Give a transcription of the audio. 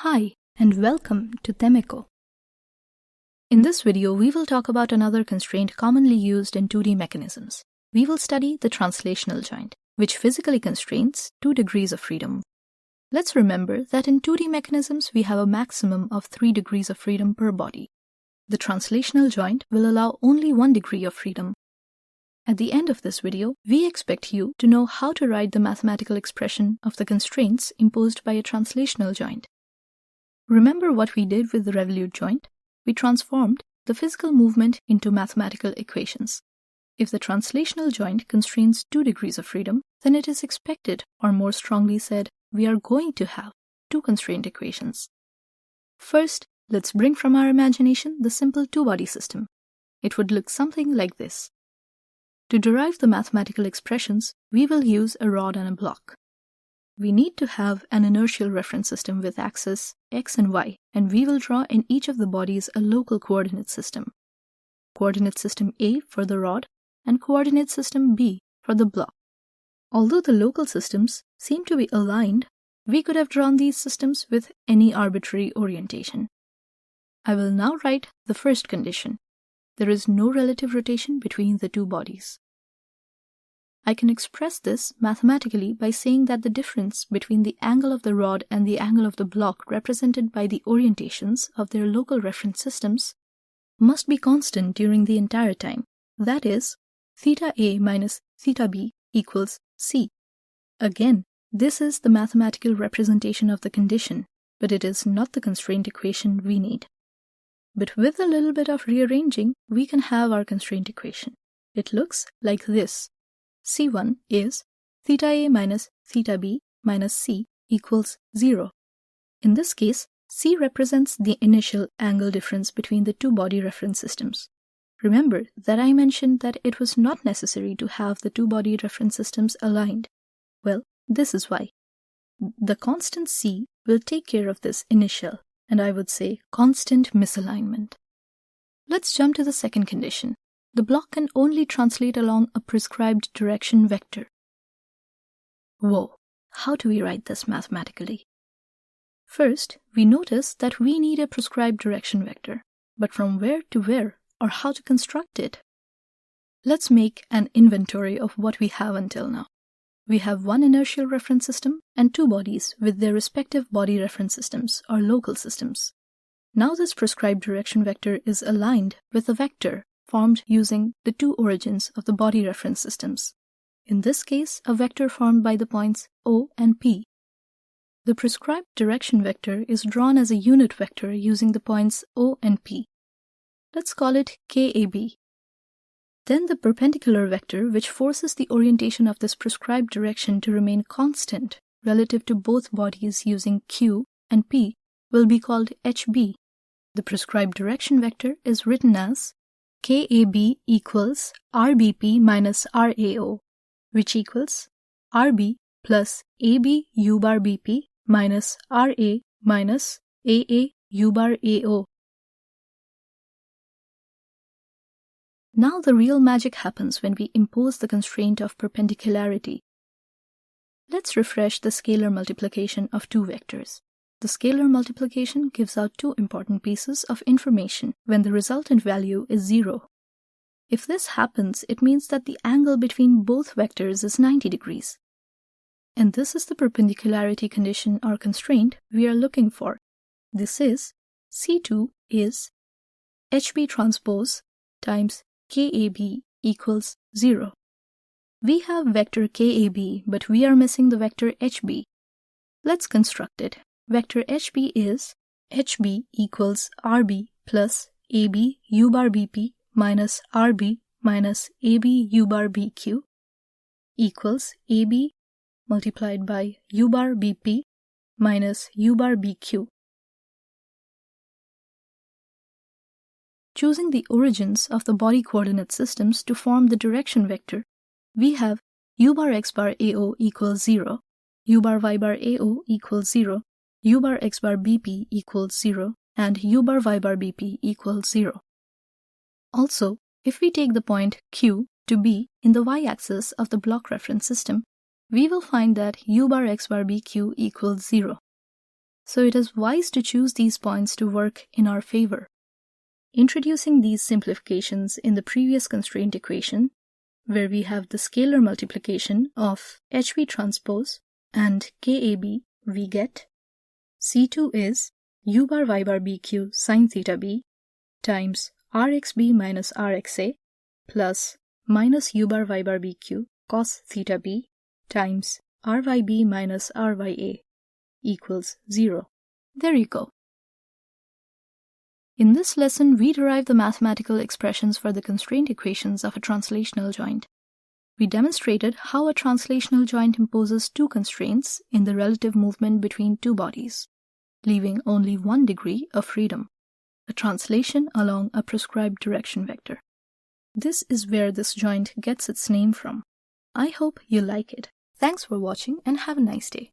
Hi, and welcome to TEMEKO. In this video, we will talk about another constraint commonly used in 2D mechanisms. We will study the translational joint, which physically constrains 2 degrees of freedom. Let's remember that in 2D mechanisms, we have a maximum of 3 degrees of freedom per body. The translational joint will allow only 1 degree of freedom. At the end of this video, we expect you to know how to write the mathematical expression of the constraints imposed by a translational joint. Remember what we did with the revolute joint? We transformed the physical movement into mathematical equations. If the translational joint constrains 2 degrees of freedom, then it is expected, or more strongly said, we are going to have 2 constraint equations. First, let's bring from our imagination the simple 2-body system. It would look something like this. To derive the mathematical expressions, we will use a rod and a block. We need to have an inertial reference system with axes x and y, and we will draw in each of the bodies a local coordinate system. Coordinate system A for the rod and coordinate system B for the block. Although the local systems seem to be aligned, we could have drawn these systems with any arbitrary orientation. I will now write the first condition. There is no relative rotation between the 2 bodies. I can express this mathematically by saying that the difference between the angle of the rod and the angle of the block represented by the orientations of their local reference systems must be constant during the entire time. That is, theta A minus theta B equals C. Again, this is the mathematical representation of the condition, but it is not the constraint equation we need. But with a little bit of rearranging, we can have our constraint equation. It looks like this. C1 is theta A minus theta B minus C equals 0. In this case, C represents the initial angle difference between the 2 body reference systems. Remember that I mentioned that it was not necessary to have the 2 body reference systems aligned. Well, this is why. The constant C will take care of this initial, and I would say constant misalignment. Let's jump to the second condition. The block can only translate along a prescribed direction vector. Whoa, how do we write this mathematically? First, we notice that we need a prescribed direction vector, but from where to where, or how to construct it? Let's make an inventory of what we have until now. We have 1 inertial reference system and 2 bodies with their respective body reference systems, or local systems. Now this prescribed direction vector is aligned with a vector formed using the 2 origins of the body reference systems. In this case, a vector formed by the points O and P. The prescribed direction vector is drawn as a unit vector using the points O and P. Let's call it KAB. Then the perpendicular vector, which forces the orientation of this prescribed direction to remain constant relative to both bodies using Q and P, will be called HB. The prescribed direction vector is written as KAB equals RBP minus RAO, which equals RB plus AB U bar BP minus RA minus AA U bar AO. Now the real magic happens when we impose the constraint of perpendicularity. Let's refresh the scalar multiplication of 2 vectors. The scalar multiplication gives out 2 important pieces of information when the resultant value is 0. If this happens, it means that the angle between both vectors is 90 degrees. And this is the perpendicularity condition or constraint we are looking for. This is C2 is HB transpose times KAB equals 0. We have vector KAB, but we are missing the vector HB. Let's construct it. Vector HB is HB equals RB plus AB U bar BP minus RB minus AB U bar BQ equals AB multiplied by U bar BP minus U bar BQ. Choosing the origins of the body coordinate systems to form the direction vector, we have U bar X bar AO equals 0, U bar Y bar AO equals 0, U bar X bar BP equals 0, and U bar Y bar BP equals 0. Also, if we take the point Q to be in the y-axis of the block reference system, we will find that U bar X bar BQ equals 0. so it is wise to choose these points to work in our favor. Introducing these simplifications in the previous constraint equation, where we have the scalar multiplication of HV transpose and KAB, we get C2 is U bar Y bar BQ sin theta B times RXB minus RXA plus minus U bar Y bar BQ cos theta B times RYB minus RYA equals 0. There you go. In this lesson, we derive the mathematical expressions for the constraint equations of a translational joint. We demonstrated how a translational joint imposes two constraints in the relative movement between two bodies, leaving only one degree of freedom, a translation along a prescribed direction vector. This is where this joint gets its name from. I hope you like it. Thanks for watching and have a nice day.